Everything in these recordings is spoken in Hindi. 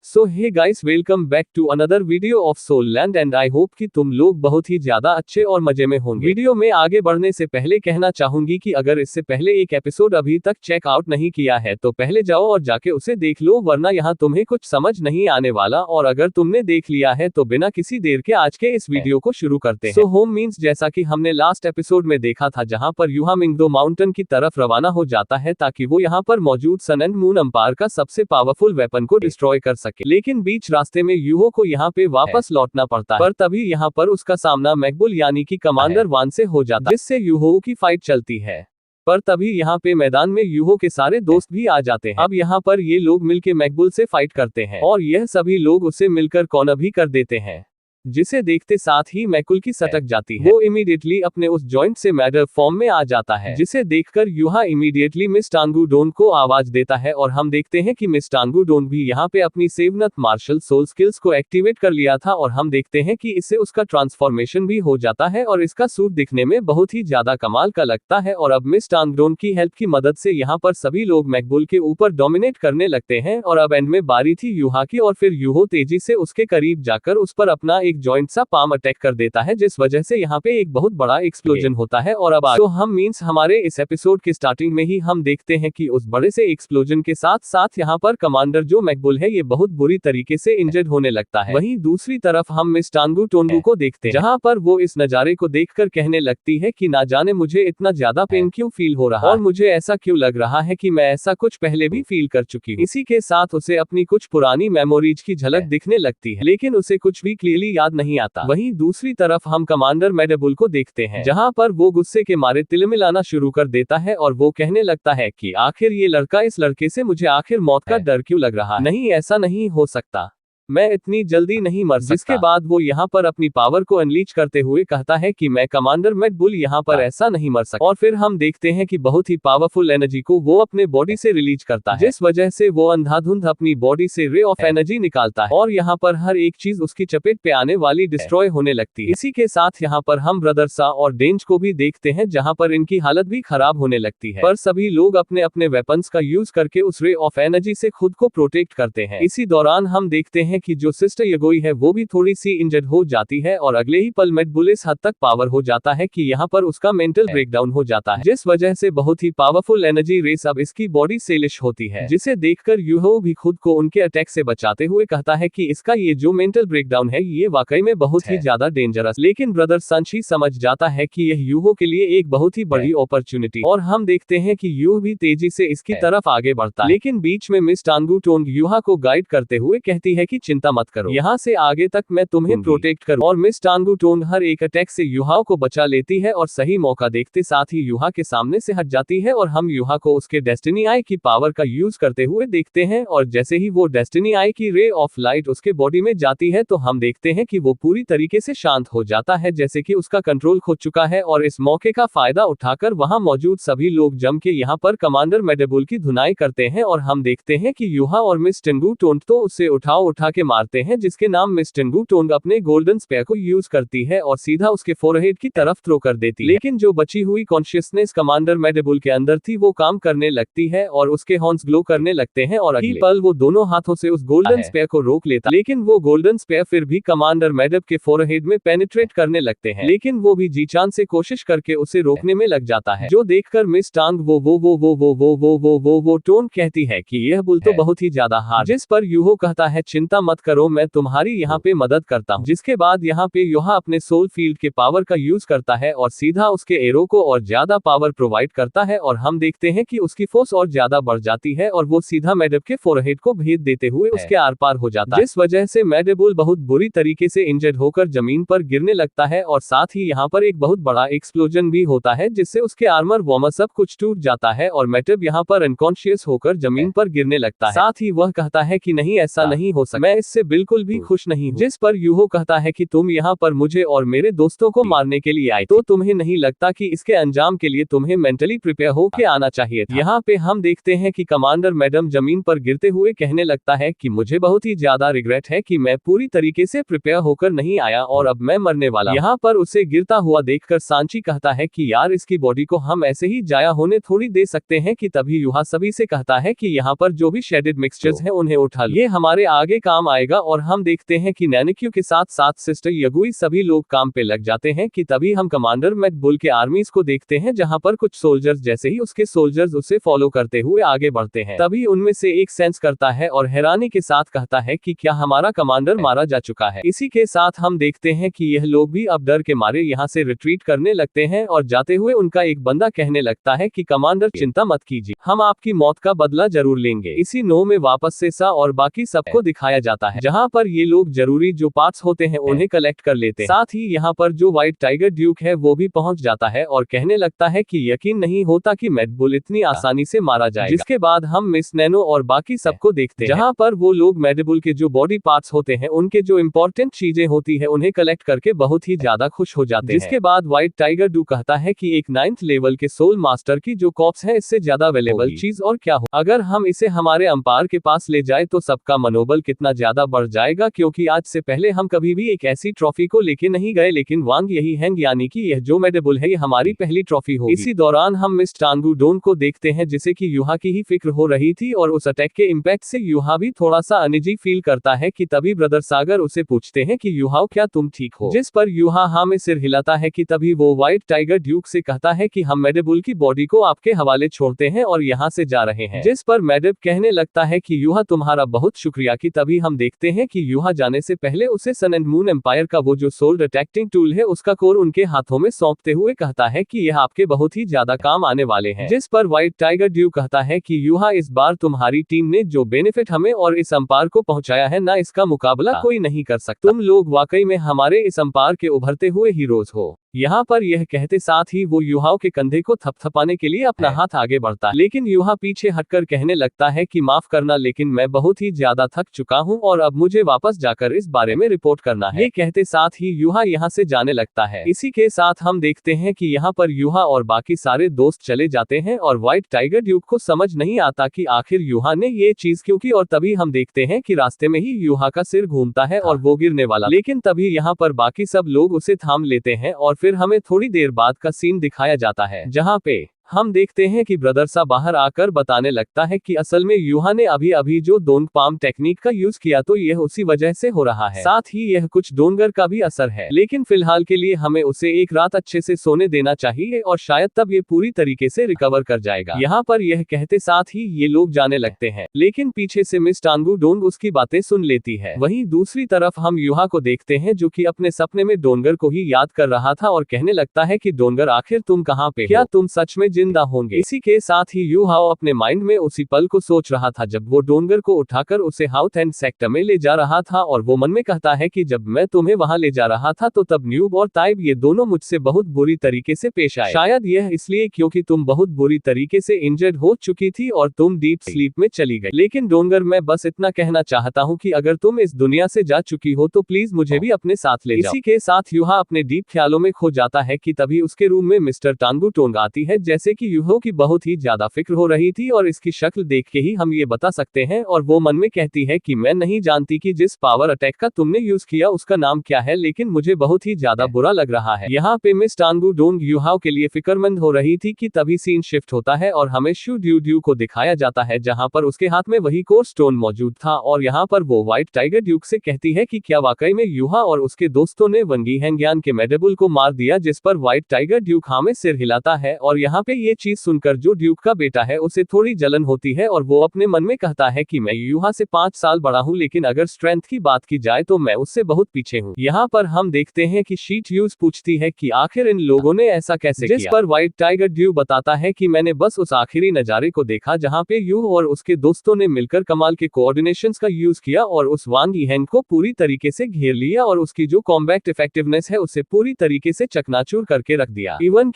So hey guys, welcome back to another video of Soul Land and I hope कि तुम लोग बहुत ही ज्यादा अच्छे और मजे में होंगे। वीडियो में आगे बढ़ने से पहले कहना चाहूंगी कि अगर इससे पहले एक एपिसोड अभी तक चेक आउट नहीं किया है तो पहले जाओ और जाके उसे देख लो, वरना यहाँ तुम्हें कुछ समझ नहीं आने वाला। और अगर तुमने देख लिया है तो बिना किसी देर के आज के इस वीडियो को शुरू करते हैं। सो होम मीन्स जैसा कि हमने लास्ट एपिसोड में देखा था, जहाँ पर यूहा मिंगदो माउंटेन की तरफ रवाना हो जाता है ताकि वो यहाँ पर मौजूद सन एंड मून अंपायर का सबसे पावरफुल वेपन को डिस्ट्रॉय कर सके। लेकिन बीच रास्ते में यूहो को यहाँ पे वापस लौटना पड़ता है, पर तभी यहाँ पर उसका सामना मैकबुल यानी कि कमांडर वान से हो जाता है, जिससे यूहो की फाइट चलती है। पर तभी यहाँ पे मैदान में यूहो के सारे दोस्त भी आ जाते हैं। अब यहाँ पर ये लोग मिलके मैकबुल से फाइट करते हैं और यह सभी लोग उसे मिलकर कॉर्नर भी कर देते हैं, जिसे देखते साथ ही मैकुल की सटक जाती है। वो इमीडिएटली अपने उस जॉइंट से मैडर फॉर्म में आ जाता है, जिसे देखकर यूहा इमीडिएटली मिस टांगुडोन को आवाज देता है और हम देखते हैं कि मिस टांगुडोन भी यहाँ पे अपनी सेवनथ मार्शल सोल स्किल्स को एक्टिवेट कर लिया था और हम देखते हैं कि इससे उसका ट्रांसफॉर्मेशन भी हो जाता है और इसका सूट दिखने में बहुत ही ज्यादा कमाल का लगता है। और अब मिस टांगुडोन की हेल्प की मदद से यहाँ पर सभी लोग मैकबुल के ऊपर डोमिनेट करने लगते हैं और अब एंड में बारी थी यूहा की और फिर यूहो तेजी से उसके करीब जाकर उस पर अपना एक जॉइंट सा पाम अटैक कर देता है, जिस वजह से यहाँ पे एक बहुत बड़ा एक्सप्लोजन होता है। और अब तो हम मींस हमारे इस एपिसोड के स्टार्टिंग में ही हम देखते हैं कि उस बड़े से एक्सप्लोजन के साथ साथ यहाँ पर कमांडर जो मैकबुल है ये बहुत बुरी तरीके से इंजर्ड होने लगता है। वहीं दूसरी तरफ हम मिस टांगू टोनगू को देखते हैं, जहाँ पर वो इस नजारे को देखकर कहने लगती है कि ना जाने मुझे इतना ज्यादा पेन क्यों फील हो रहा है और मुझे ऐसा क्यों लग रहा है कि मैं ऐसा कुछ पहले भी फील कर चुकी हूँ। इसी के साथ उसे अपनी कुछ पुरानी मेमोरीज की झलक दिखने लगती है, लेकिन उसे कुछ भी क्लियरली याद नहीं आता। वहीं दूसरी तरफ हम कमांडर मैडेबुल को देखते हैं, जहां पर वो गुस्से के मारे तिलमिलाना शुरू कर देता है और वो कहने लगता है कि आखिर ये लड़का, इस लड़के से मुझे आखिर मौत का डर क्यों लग रहा है। नहीं, ऐसा नहीं हो सकता, मैं इतनी जल्दी नहीं मर सकता। जिसके बाद वो यहाँ पर अपनी पावर को अनलीच करते हुए कहता है कि मैं कमांडर मैकबुल यहाँ पर ऐसा नहीं मर सकता। और फिर हम देखते हैं कि बहुत ही पावरफुल एनर्जी को वो अपने बॉडी से रिलीज करता है, जिस वजह से वो अंधाधुंध अपनी बॉडी से रे ऑफ एनर्जी निकालता है और यहाँ पर हर एक चीज उसकी चपेट पे आने वाली डिस्ट्रॉय होने लगती है। इसी के साथ यहाँ पर हम ब्रदर सा और डेंज को भी देखते हैं, जहाँ पर इनकी हालत भी खराब होने लगती है, पर सभी लोग अपने अपने वेपन्स का यूज करके उस रे ऑफ एनर्जी से खुद को प्रोटेक्ट करते हैं। इसी दौरान हम देखते हैं कि जो सिस्टर यगोई है वो भी थोड़ी सी इंजर्ड हो जाती है और अगले ही पल मैकबुल इस हद तक पावर हो जाता है कि यहाँ पर उसका मेंटल ब्रेकडाउन हो जाता है, जिस वजह से बहुत ही पावरफुल एनर्जी रेस अब इसकी बॉडी से लिश होती है, जिसे देखकर यूहो भी खुद को उनके अटैक से बचाते हुए कहता है कि इसका ये जो मेंटल ब्रेकडाउन है ये वाकई में बहुत ही ज्यादा डेंजरस। लेकिन ब्रदर संशी समझ जाता है कि यह यूहो के लिए एक बहुत ही बड़ी अपॉर्चुनिटी और हम देखते हैं कि यूह भी तेजी से इसकी तरफ आगे बढ़ता है। लेकिन बीच में मिस टांगू टोंग यूहा को गाइड करते हुए कहती है कि चिंता मत करो, यहाँ से आगे तक मैं तुम्हें प्रोटेक्ट करूं। और मिस टांगू टोंग हर एक अटैक से यूहा को बचा लेती है और सही मौका देखते साथ ही यूहा के सामने से हट जाती है और हम यूहा को उसके डेस्टिनी आई की पावर का यूज करते हुए देखते हैं। और जैसे ही वो डेस्टिनी आई की रे ऑफ लाइट उसके बॉडी में जाती है तो हम देखते हैं कि वो पूरी तरीके से शांत हो जाता है, जैसे कि उसका कंट्रोल खो चुका है। और इस मौके का फायदा उठाकर वहां मौजूद सभी लोग जम के यहाँ पर कमांडर मैडेबुल की धुनाई करते हैं और हम देखते हैं कि यूहा और मिस टेंगू टोंग तो उसे उठा के मारते हैं, जिसके नाम मिस टेंगू टोंग अपने गोल्डन स्पेयर को यूज करती है और सीधा उसके फोरहेड की तरफ थ्रो कर देती है। लेकिन जो बची हुई कॉन्शियसनेस कमांडर मैडेबुल के अंदर थी वो काम करने लगती है और उसके हॉर्न्स ग्लो करने लगते हैं और अगले पल वो दोनों हाथों से उस गोल्डन स्पेयर को रोक लेता, लेकिन वो गोल्डन स्पेयर फिर भी कमांडर मैडेब के फोरहेड में पेनिट्रेट करने लगते हैं, लेकिन वो भी जी जान से कोशिश करके उसे रोकने में लग जाता है, जो देखकर मिस टांग वो टोन कहती है कि यह बुल तो बहुत ही ज्यादा हार्ड। जिस पर यूहो कहता है चिंता मत करो, मैं तुम्हारी यहाँ पे मदद करता हूँ। जिसके बाद यहाँ पे यूहा अपने सोल फील्ड के पावर का यूज करता है और सीधा उसके एरो को और ज्यादा पावर प्रोवाइड करता है और हम देखते हैं कि उसकी फोर्स और ज्यादा बढ़ जाती है और वो सीधा मैडेब के फोरहेड को भेद देते हुए उसके आर पार हो जाता है, जिस वजह से मैडेबुल बहुत बुरी तरीके से इंजर्ड होकर जमीन पर गिरने लगता है और साथ ही यहाँ पर एक बहुत बड़ा एक्सप्लोजन भी होता है, जिससे उसके आर्मर वॉर्मर सब कुछ टूट जाता है और मैडेब यहाँ पर अनकॉन्शियस होकर जमीन पर गिरने लगता है। साथ ही वह कहता है कि नहीं, ऐसा नहीं हो सकता, मैं मैं इससे बिल्कुल भी खुश नहीं हूँ। जिस पर यूहो कहता है कि तुम यहाँ पर मुझे और मेरे दोस्तों को मारने के लिए आए, तो तुम्हें नहीं लगता कि इसके अंजाम के लिए तुम्हें मेंटली प्रिपेयर हो के आना चाहिए था। यहाँ पे हम देखते हैं कि कमांडर मैडम जमीन पर गिरते हुए कहने लगता है कि मुझे बहुत ही ज्यादा रिग्रेट है कि मैं पूरी तरीके से प्रिपेयर होकर नहीं आया और अब मैं मरने वाला। यहाँ पर उसे गिरता हुआ देखकर सांची कहता है कि यार इसकी बॉडी को हम ऐसे ही जाया होने थोड़ी दे सकते हैं कि तभी यूहा सभी से कहता है कि यहाँ पर जो भी शेडेड मिक्सचर्स हैं उन्हें उठा लो, ये हमारे आगे काम आएगा। और हम देखते हैं कि नैनिक्यू के साथ साथ सिस्टर यगुई सभी लोग काम पे लग जाते हैं कि तभी हम कमांडर मैड बुल के आर्मीज को देखते हैं जहाँ पर कुछ सोल्जर्स जैसे ही उसके सोल्जर्स उसे फॉलो करते हुए आगे बढ़ते हैं। तभी उनमें से एक सेंस करता है और हैरानी के साथ कहता है कि क्या हमारा कमांडर मारा जा चुका है। इसी के साथ हम देखते हैं कि यह लोग भी अब डर के मारे यहाँ से रिट्रीट करने लगते हैं और जाते हुए उनका एक बंदा कहने लगता है कि कमांडर चिंता मत कीजिए, हम आपकी मौत का बदला जरूर लेंगे। इसी नो में वापस से सा और बाकी सबको दिखाया जाता है जहाँ पर ये लोग जरूरी जो पार्ट्स होते हैं उन्हें कलेक्ट कर लेते हैं। साथ ही यहाँ पर जो व्हाइट टाइगर ड्यूक है वो भी पहुंच जाता है और कहने लगता है कि यकीन नहीं होता कि मैड बुल इतनी आसानी से मारा जाएगा। जिसके बाद हम मिस नैनो और बाकी सबको देखते हैं जहाँ पर वो लोग मैड बुल के जो बॉडी पार्ट्स होते हैं उनके जो इम्पोर्टेंट चीजें होती है उन्हें कलेक्ट करके बहुत ही ज्यादा खुश हो जाते हैं। जिसके बाद व्हाइट टाइगर डू कहता है कि एक 9th लेवल के सोल मास्टर की जो कॉप्स है इससे ज्यादा अवेलेबल चीज और क्या हो। अगर हम इसे हमारे अंपायर के पास ले जाए तो सबका मनोबल कितना ज्यादा बढ़ जाएगा, क्योंकि आज से पहले हम कभी भी एक ऐसी ट्रॉफी को लेके नहीं गए, लेकिन वांग यही हैंग यानी कि यह जो मेडेबुल है ये हमारी पहली ट्रॉफी होगी। इसी दौरान हम मिस टांगू डोन को देखते हैं जिसे कि यूहा की ही फिक्र हो रही थी और उस अटैक के इम्पैक्ट से यूहा भी थोड़ा सा अनइजी फील करता है कि तभी ब्रदर सागर उसे पूछते हैं कि यूहा क्या तुम ठीक हो, जिस पर यूहा हाँ में सिर हिलाता है कि तभी वो व्हाइट टाइगर ड्यूक से कहता है कि हम मेडेबुल की बॉडी को आपके हवाले छोड़ते हैं और यहाँ से जा रहे हैं। जिस पर मेडेब कहने लगता है कि यूहा तुम्हारा बहुत शुक्रिया। कि तभी हम देखते हैं कि यूहा जाने से पहले उसे सन एंड मून एम्पायर का वो जो सोल डिटेक्टिंग टूल है उसका कोर उनके हाथों में सौंपते हुए कहता है कि यह आपके बहुत ही ज्यादा काम आने वाले हैं। जिस पर व्हाइट टाइगर ड्यू कहता है कि यूहा इस बार तुम्हारी टीम ने जो बेनिफिट हमें और इस अंपायर को पहुंचाया है ना इसका मुकाबला कोई नहीं कर सकता। तुम लोग वाकई में हमारे इस अंपायर के उभरते हुए हीरोज हो। यहाँ पर यह कहते साथ ही वो यूहा के कंधे को थपथपाने के लिए अपना हाथ आगे बढ़ता है, लेकिन यूहा पीछे हटकर कहने लगता है कि माफ करना लेकिन मैं बहुत ही ज्यादा थक चुका हूँ और अब मुझे वापस जाकर इस बारे में रिपोर्ट करना है। ये कहते साथ ही यूहा यहाँ से जाने लगता है। इसी के साथ हम देखते हैं कि यहाँ पर यूहा और बाकी सारे दोस्त चले जाते हैं और व्हाइट टाइगर ड्यूक को समझ नहीं आता कि आखिर यूहा ने ये चीज क्यों की। और तभी हम देखते हैं कि रास्ते में ही यूहा का सिर घूमता है और वो गिरने वाला, लेकिन तभी यहाँ पर बाकी सब लोग उसे थाम लेते हैं और फिर हमें थोड़ी देर बाद का सीन दिखाया जाता है जहाँ पे हम देखते हैं कि ब्रदर सा बाहर आकर बताने लगता है कि असल में यूहा ने अभी अभी जो डोंग पाम टेक्निक का यूज किया तो यह उसी वजह से हो रहा है, साथ ही यह कुछ डोंगर का भी असर है, लेकिन फिलहाल के लिए हमें उसे एक रात अच्छे से सोने देना चाहिए और शायद तब ये पूरी तरीके से रिकवर कर जाएगा। यहाँ पर यह कहते साथ ही ये लोग जाने लगते हैं, लेकिन पीछे से मिस टांगू डोंग उसकी बातें सुन लेती है। वहीं दूसरी तरफ हम यूहा को देखते हैं जो कि अपने सपने में डोंगर को ही याद कर रहा था और कहने लगता है कि डोंगर आखिर तुम कहाँ पे, क्या तुम सच में जिंदा होंगे। इसी के साथ ही यूहाओ अपने माइंड में उसी पल को सोच रहा था जब वो डोंगर को उठाकर उसे हाउथ एंड सेक्टर में ले जा रहा था और वो मन में कहता है कि जब मैं तुम्हें वहां ले जा रहा था तो तब न्यूब और ताइब ये दोनों मुझसे बहुत बुरी तरीके से पेश आए, शायद यह इसलिए क्योंकि तुम बहुत बुरी तरीके से इंजर्ड हो चुकी थी और तुम डीप स्लीप में चली गई। लेकिन डोंगर मैं बस इतना कहना चाहता हूँ कि अगर तुम इस दुनिया से जा चुकी हो तो प्लीज मुझे भी अपने साथ ले जाओ। इसी के साथ यूहा अपने डीप ख्यालों में खो जाता है कि तभी उसके रूम में मिस्टर टांगू टोंग आती है। जैसे कि यूहो की बहुत ही ज्यादा फिक्र हो रही थी और इसकी शक्ल देख के ही हम ये बता सकते हैं और वो मन में कहती है कि मैं नहीं जानती कि जिस पावर अटैक का तुमने यूज किया उसका नाम क्या है, लेकिन मुझे बहुत ही ज्यादा बुरा लग रहा है। यहाँ पे मिस टांगू डोंग यूहाओ के लिए फिक्रमंद हो रही थी कि तभी सीन शिफ्ट होता है और हमें शू ड्यू ड्यू को दिखाया जाता है जहाँ पर उसके हाथ में वही कोर स्टोन मौजूद था और यहाँ पर वो व्हाइट टाइगर ड्यूक से कहती है कि क्या वाकई में यूहा और उसके दोस्तों ने वंगी हैंग्यान के मेडेबुल को मार दिया, जिस पर व्हाइट टाइगर ड्यूक हाँ में सिर हिलाता है और यहाँ पे ये चीज सुनकर जो ड्यूक का बेटा है उसे थोड़ी जलन होती है और वो अपने मन में कहता है कि मैं यूहा से 5 साल बड़ा हूँ, लेकिन अगर स्ट्रेंथ की बात की जाए तो मैं उससे बहुत पीछे हूँ। यहाँ पर हम देखते हैं कि शीट यूज पूछती है कि आखिर इन लोगों ने ऐसा कैसे किया, जिस पर व्हाइट टाइगर ड्यू बताता है कि मैंने बस उस आखिरी नजारे को देखा जहाँ पे यू और उसके दोस्तों ने मिलकर कमाल के कोऑर्डिनेशंस का यूज किया और उस वांग यीहेंग को पूरी तरीके से घेर लिया और उसकी जो कॉम्बैट इफेक्टिवनेस है उसे पूरी तरीके से चकनाचूर करके रख दिया। इवन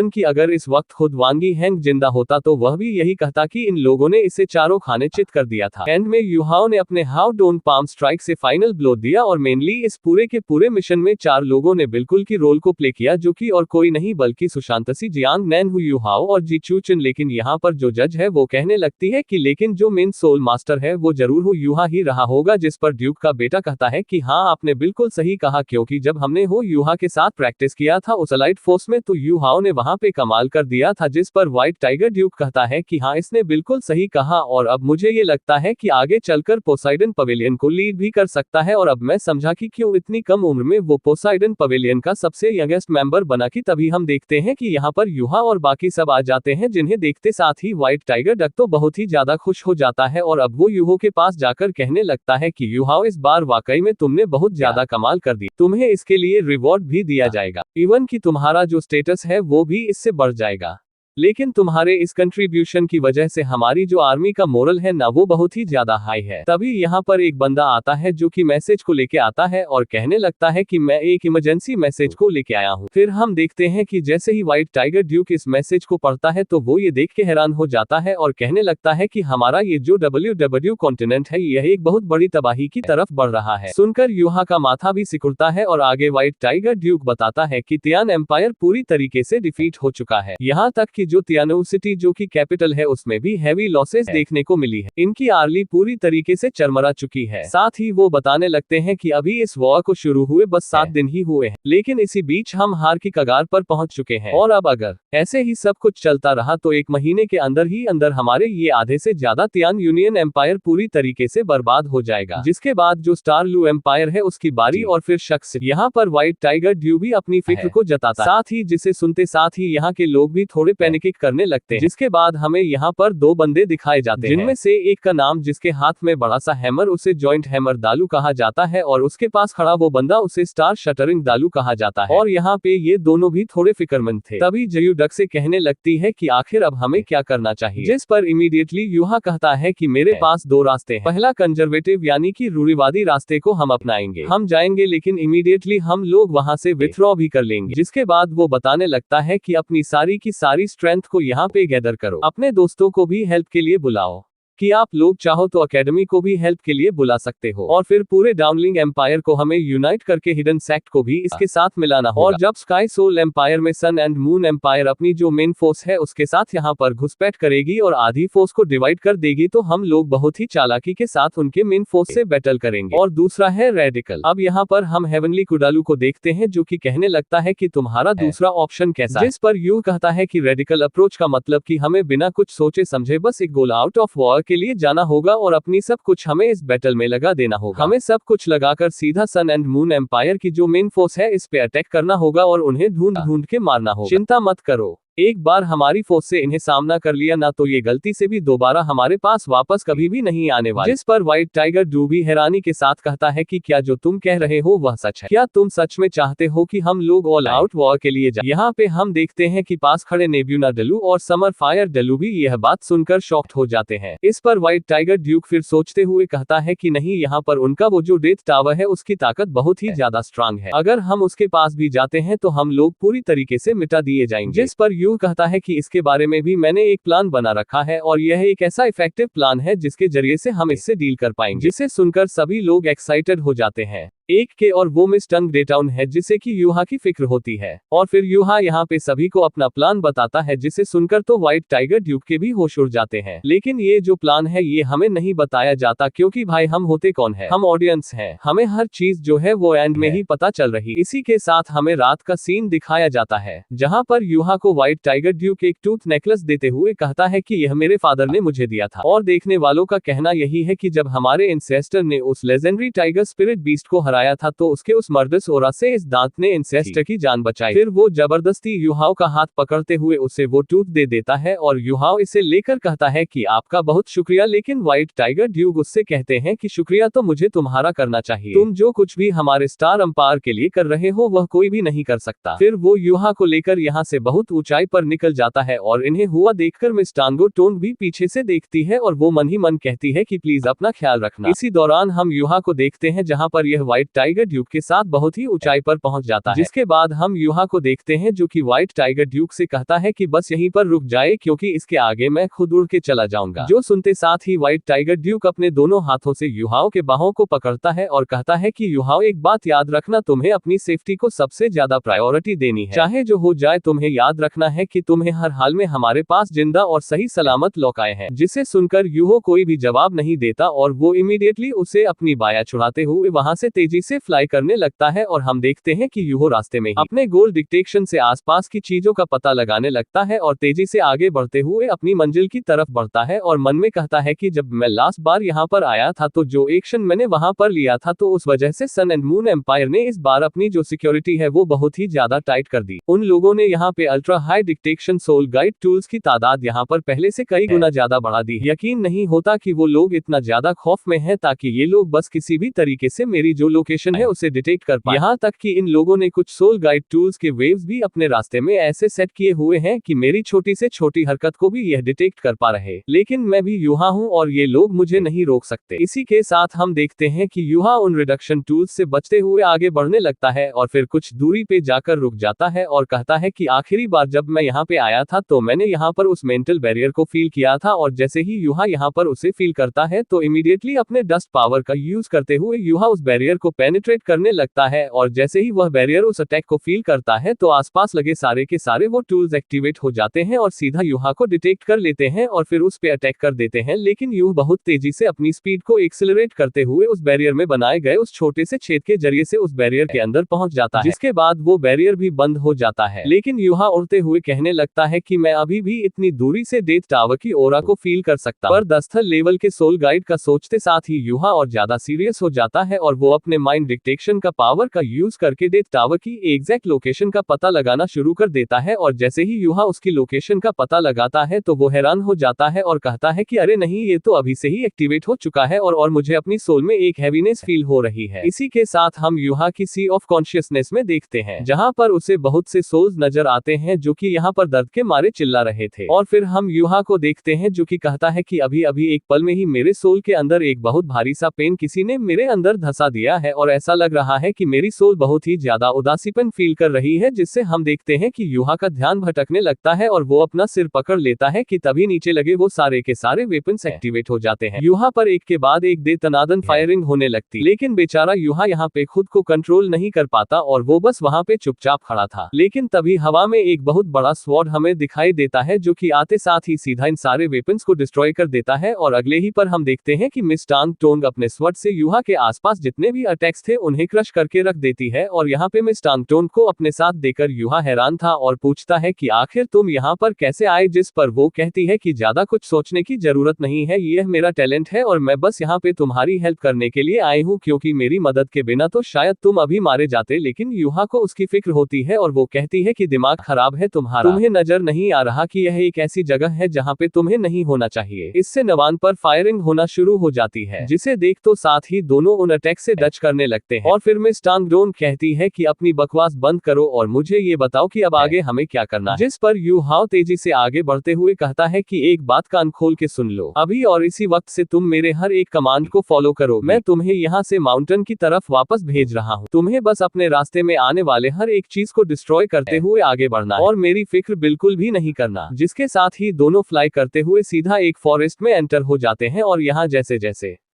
की अगर इस वक्त खुद खुद वांगी हैंग जिंदा होता तो वह भी यही कहता कि इन लोगों ने इसे चारों खाने चित कर दिया था। एंड में यूहाओ ने अपने हाउ डोंट पाम स्ट्राइक से फाइनल ब्लो दिया और मेनली इस पूरे के पूरे मिशन में 4 लोगों ने बिल्कुल की रोल को प्ले किया, जो कि और कोई नहीं बल्कि सुशांतसी जियांग, नैनहू यूहाओ और जी चूचिन। लेकिन यहाँ पर जो जज है वो कहने लगती है कि लेकिन जो मेन सोल मास्टर है वो जरूर हो यूहा ही रहा होगा, जिस पर ड्यूक का बेटा कहता है कि हाँ आपने बिल्कुल सही कहा, क्योंकि जब हमने हो यूहा के साथ प्रैक्टिस किया था उस अलाइड फोर्स में तो यूहाओ ने वहां पे कमाल कर दिया था। जिस पर व्हाइट टाइगर ड्यूक कहता है कि हाँ इसने बिल्कुल सही कहा और अब मुझे ये लगता है कि आगे चलकर पोसाइडन पवेलियन को लीड भी कर सकता है। और अब मैं समझा कि क्यों इतनी कम उम्र में वो पोसाइडन पवेलियन का सबसे यंगेस्ट मेंबर बना। कि तभी हम देखते हैं कि यहाँ पर यूहा और बाकी सब आ जाते हैं, जिन्हें देखते साथ ही व्हाइट टाइगर डक तो बहुत ही ज्यादा खुश हो जाता है और अब वो यूहो के पास जाकर कहने लगता है कि यूहाओ इस बार वाकई में तुमने बहुत ज्यादा कमाल कर दी, तुम्हें इसके लिए रिवॉर्ड भी दिया जाएगा, इवन कि तुम्हारा जो स्टेटस है वो भी इससे बढ़ जाएगा। लेकिन तुम्हारे इस कंट्रीब्यूशन की वजह से हमारी जो आर्मी का मोरल है ना वो बहुत ही ज्यादा हाई है। तभी यहाँ पर एक बंदा आता है जो कि मैसेज को लेके आता है और कहने लगता है कि मैं एक इमरजेंसी मैसेज को लेके आया हूँ। फिर हम देखते हैं कि जैसे ही व्हाइट टाइगर ड्यूक इस मैसेज को पढ़ता है तो वो ये देख के हैरान हो जाता है और कहने लगता है कि हमारा ये जो WW कॉन्टिनेंट है यह एक बहुत बड़ी तबाही की तरफ बढ़ रहा है। सुनकर यूहा का माथा भी सिकुड़ता है और आगे व्हाइट टाइगर ड्यूक बताता है कि तियान एम्पायर पूरी तरीके से डिफीट हो चुका है, यहाँ तक कि जो तियानो सिटी जो कि कैपिटल है उसमें भी हैवी लॉसेस देखने को मिली है। इनकी आर्मी पूरी तरीके से चरमरा चुकी है। साथ ही वो बताने लगते हैं कि अभी इस वॉर को शुरू हुए बस 7 दिन ही हुए हैं, लेकिन इसी बीच हम हार की कगार पर पहुंच चुके हैं और अब अगर ऐसे ही सब कुछ चलता रहा तो 1 महीने के अंदर ही अंदर हमारे ये आधे से ज्यादा तियान यूनियन एम्पायर पूरी तरीके से बर्बाद हो जाएगा, जिसके बाद जो स्टार लू एम्पायर है उसकी बारी और फिर शख्स। यहाँ पर व्हाइट टाइगर ड्यू भी अपनी फिक्र को जताता, साथ ही जिसे सुनते साथ ही यहाँ के लोग भी थोड़े पैनिक करने लगते हैं। जिसके बाद हमें यहाँ पर 2 बंदे दिखाए जाते हैं, जिनमें से एक का नाम जिसके हाथ में बड़ा सा हैमर उसे जॉइंट हैमर दालू कहा जाता है और उसके पास खड़ा वो बंदा उसे स्टार शटरिंग दालू कहा जाता है। और यहाँ पे ये दोनों भी थोड़े फिक्रमंद थे। तभी जयू डक से कहने लगती है कि आखिर अब हमें क्या करना चाहिए, जिस पर इमीडिएटली यूहा कहता है कि मेरे पास 2 रास्ते हैं। पहला कंजर्वेटिव यानी कि रूढ़िवादी रास्ते को हम अपनाएंगे, हम जाएंगे लेकिन इमीडिएटली हम लोग वहां से विथड्रॉ भी कर लेंगे। जिसके बाद वो बताने लगता है कि अपनी सारी की सारी स्ट्रेंथ को यहाँ पे गैदर करो, अपने दोस्तों को भी हेल्प के लिए बुलाओ, कि आप लोग चाहो तो एकेडमी को भी हेल्प के लिए बुला सकते हो और फिर पूरे डाउनलिंग एम्पायर को हमें यूनाइट करके हिडन सेक्ट को भी इसके साथ मिलाना होगा। और जब स्काई सोल एम्पायर में सन एंड मून एम्पायर अपनी जो मेन फोर्स है उसके साथ यहाँ पर घुसपैठ करेगी और आधी फोर्स को डिवाइड कर देगी तो हम लोग बहुत ही चालाकी के साथ उनके मेन फोर्स से बैटल करेंगे। और दूसरा है रेडिकल। अब यहाँ पर हम हेवनली कुडालू को देखते हैं जो कि कहने लगता है कि तुम्हारा दूसरा ऑप्शन कैसा है, जिस पर यू कहता है कि रेडिकल अप्रोच का मतलब कि हमें बिना कुछ सोचे समझे बस एक गोल आउट ऑफ वॉर के लिए जाना होगा और अपनी सब कुछ हमें इस बैटल में लगा देना होगा। हमें सब कुछ लगाकर सीधा सन एंड मून एम्पायर की जो मेन फोर्स है इस पे अटैक करना होगा और उन्हें ढूंढ ढूंढ के मारना होगा। चिंता मत करो, एक बार हमारी फोर्स से इन्हें सामना कर लिया ना तो ये गलती से भी दोबारा हमारे पास वापस कभी भी नहीं आने वाले। जिस पर व्हाइट टाइगर ड्यू भी हैरानी के साथ कहता है कि क्या जो तुम कह रहे हो वह सच है, क्या तुम सच में चाहते हो कि हम लोग ऑल आउट वॉर के लिए जाएं? यहाँ पे हम देखते हैं कि पास खड़े नेब्यूना डलू और समर फायर डलू भी यह बात सुनकर शॉक्ड हो जाते हैं। इस पर व्हाइट टाइगर ड्यूक फिर सोचते हुए कहता है कि नहीं, यहाँ पर उनका वो जो डेथ टावर है उसकी ताकत बहुत ही ज्यादा स्ट्रांग है, अगर हम उसके पास भी जाते हैं तो हम लोग पूरी तरीके से मिटा दिए जाएंगे। जिस पर यू कहता है कि इसके बारे में भी मैंने एक प्लान बना रखा है और यह एक ऐसा इफेक्टिव प्लान है जिसके जरिए से हम इससे डील कर पाएंगे। जिसे सुनकर सभी लोग एक्साइटेड हो जाते हैं एक के और वो मिस टंग डेटाउन है जिसे कि यूहा की फिक्र होती है। और फिर यूहा यहाँ पे सभी को अपना प्लान बताता है जिसे सुनकर तो व्हाइट टाइगर ड्यूक के भी होश उड़ जाते हैं। लेकिन ये जो प्लान है ये हमें नहीं बताया जाता क्योंकि भाई हम होते कौन है, हम ऑडियंस हैं, हमें हर चीज जो है वो एंड में ही पता चल रही। इसी के साथ हमें रात का सीन दिखाया जाता है जहाँ पर यूहा को व्हाइट टाइगर ड्यूक एक टूथ नेकलेस देते हुए कहता है कि यह मेरे फादर ने मुझे दिया था। और देखने वालों का कहना यही है कि जब हमारे इंसेस्टर ने उस लेजेंडरी टाइगर स्पिरिट बीस्ट को हराया था तो उसके उस मर्दस ओरा से इस दांत ने इंसेस्टर की जान बचाई। फिर वो जबरदस्ती यूहाओ का हाथ पकड़ते हुए उसे वो टूथ दे देता है और यूहाओ इसे लेकर कहता है कि आपका बहुत शुक्रिया। लेकिन व्हाइट टाइगर ड्यूक उससे कहते हैं कि शुक्रिया तो मुझे तुम्हारा करना चाहिए, तुम जो कुछ भी हमारे स्टार अंपायर के लिए कर रहे हो वह कोई भी नहीं कर सकता। फिर वो यूहा को लेकर यहाँ से बहुत ऊंचाई पर निकल जाता है और इन्हें हुआ देखकर मिस टांगो टोन भी पीछे से देखती है और वो मन ही मन कहती है कि प्लीज अपना ख्याल रखना। इसी दौरान हम यूहा को देखते हैं जहाँ पर यह व्हाइट टाइगर ड्यूक के साथ बहुत ही ऊंचाई पर पहुंच जाता है, जिसके बाद हम युहा को देखते हैं जो कि व्हाइट टाइगर ड्यूक से कहता है कि बस यहीं पर रुक जाए क्योंकि इसके आगे मैं खुद उड़ के चला जाऊंगा। जो सुनते साथ ही व्हाइट टाइगर ड्यूक अपने दोनों हाथों से युहाओं के बाहों को पकड़ता है और कहता है कि युहाओं, एक बात याद रखना, तुम्हें अपनी सेफ्टी को सबसे ज्यादा प्रायोरिटी देनी है। चाहे जो हो जाए तुम्हें याद रखना है कि तुम्हें हर हाल में हमारे पास जिंदा और सही सलामत लौटाए हैं। जिसे सुनकर यूहो कोई भी जवाब नहीं देता और वो इमीडिएटली उसे अपनी बाया छुड़ाते हुए वहां से तेजी से फ्लाई करने लगता है और हम देखते हैं कि यूहो रास्ते में ही अपने गोल डिटेक्शन से आसपास की चीजों का पता लगाने लगता है और तेजी से आगे बढ़ते हुए अपनी मंजिल की तरफ बढ़ता है और मन में कहता है कि जब मैं लास्ट बार यहाँ पर आया था तो जो एक्शन मैंने वहां पर लिया था तो उस वजह से सन एंड मून एम्पायर ने इस बार अपनी जो सिक्योरिटी है वो बहुत ही ज्यादा टाइट कर दी। उन लोगों ने यहाँ पे ultra high detection soul guide tools की तादाद यहाँ पर पहले से कई गुना ज्यादा बढ़ा दी। यकीन नहीं होता कि वो लोग इतना ज्यादा खौफ में हैं ताकि ये लोग बस किसी भी तरीके से मेरी जो लोकेशन है उसे डिटेक्ट कर पाए। यहाँ तक कि इन लोगों ने कुछ सोल गाइड टूल्स के वेव्स भी अपने रास्ते में ऐसे सेट किए हुए हैं कि मेरी छोटी से छोटी हरकत को भी यह डिटेक्ट कर पा रहे। लेकिन मैं भी युहा हूँ और ये लोग मुझे नहीं रोक सकते। इसी के साथ हम देखते हैं कि युहा उन रिडक्शन टूल्स से बचते हुए आगे बढ़ने लगता है और फिर कुछ दूरी पे जाकर रुक जाता है और कहता है कि आखिरी बार जब मैं यहाँ पे आया था तो मैंने यहाँ पर उस मेंटल बैरियर को फील किया था और जैसे ही युहा यहाँ पर उसे फील करता है तो इमीडिएटली अपने डस्ट पावर का यूज करते हुए युहा उस बैरियर को पेनिट्रेट करने लगता है और जैसे ही वह बैरियर उस अटैक को फील करता है तो आसपास लगे सारे के सारे वो टूल्स एक्टिवेट हो जाते हैं और सीधा युहा को डिटेक्ट कर लेते हैं और फिर उस पे अटैक कर देते हैं। लेकिन युहा बहुत तेजी से अपनी स्पीड को एक्सेलरेट करते हुए उस बैरियर में बनाए गए उस छोटे से छेद के जरिए से उस बैरियर के अंदर पहुंच जाता है, जिसके बाद वो बैरियर भी बंद हो जाता है। लेकिन युहा उड़ते हुए कहने लगता है कि मैं अभी भी इतनी दूरी से डेथ टावर की ओरा को फील कर सकता पर 10th लेवल के सोल गाइड का सोचते साथ ही युहा और ज्यादा सीरियस हो जाता है और वो अपने माइंड डिटेक्शन का पावर का यूज करके डेथ टावर की एग्जैक्ट लोकेशन का पता लगाना शुरू कर देता है और जैसे ही युहा उसकी लोकेशन का पता लगाता है तो वो हैरान हो जाता है और कहता है कि अरे नहीं, ये तो अभी से ही एक्टिवेट हो चुका है और मुझे अपनी सोल में एक हैवीनेस फील हो रही है। इसी के साथ हम युहा की सी ऑफ कॉन्शियसनेस में देखते हैं जहां पर उसे बहुत से सोल्स नजर आते हैं जो कि यहाँ पर दर्द के मारे चिल्ला रहे थे और फिर हम युहा को देखते हैं जो कि कहता है कि अभी अभी एक पल में ही मेरे सोल के अंदर एक बहुत भारी सा पेन किसी ने मेरे अंदर धंसा दिया है और ऐसा लग रहा है कि मेरी सोल बहुत ही ज्यादा उदासीपन फील कर रही है, जिससे हम देखते हैं कि युहा का ध्यान भटकने लगता है और वो अपना सिर पकड़ लेता है कि तभी नीचे लगे वो सारे के सारे वेपन्स एक्टिवेट हो जाते हैं। युहा पर एक के बाद एक दे तनादन फायरिंग होने लगती, लेकिन बेचारा युहा यहाँ पे खुद को कंट्रोल नहीं कर पाता और वो बस वहाँ पे चुपचाप खड़ा था। लेकिन तभी हवा में एक बहुत बड़ा स्वॉर्ड हमें दिखाई देता है जो कि आते साथ ही सीधा इन सारे वेपन्स को डिस्ट्रॉय कर देता है और अगले ही पर हम देखते हैं कि मिस टांग टोंग अपने स्वॉर्ड से युहा के आसपास जितने भी अटैक्स थे उन्हें क्रश करके रख देती है और यहाँ पे मिस टांग टोंग को अपने साथ देकर युहा हैरान था और पूछता है कि आखिर तुम यहाँ पर कैसे आए, जिस पर वो कहती है कि ज्यादा कुछ सोचने की जरूरत नहीं है, यह मेरा टैलेंट है और मैं बस यहाँ पे तुम्हारी हेल्प करने के लिए आई हूँ क्योंकि मेरी मदद के बिना तो शायद तुम अभी मारे जाते। लेकिन युहा को उसकी फिक्र होती है और वो कहती है कि दिमाग खराब है तुम्हारा, तुम्हें नजर नहीं आ रहा कि यह एक ऐसी जगह है जहाँ पे तुम्हें नहीं होना चाहिए। इससे नवान पर फायरिंग होना शुरू हो जाती है जिसे देख तो साथ ही दोनों उन अटैक से डच करने लगते हैं और फिर मिस टांग डोन कहती है कि अपनी बकवास बंद करो और मुझे ये बताओ कि अब आगे हमें क्या करना है, जिस पर युहा तेजी से आगे बढ़ते हुए कहता है कि एक बात कान खोल के सुन लो, अभी और इसी वक्त से तुम मेरे हर एक कमांड को फॉलो करो। मैं तुम्हें यहाँ से माउंटेन की तरफ वापस भेज रहा हूँ, तुम्हें बस अपने रास्ते में आने वाले हर एक चीज को डिस्ट्रॉय करते हुए आगे बढ़ना और मेरी फिक्र बिल्कुल भी नहीं करना। जिसके साथ ही दोनों फ्लाई करते हुए सीधा एक फॉरेस्ट में एंटर हो जाते हैं और यहाँ जैसे जैसे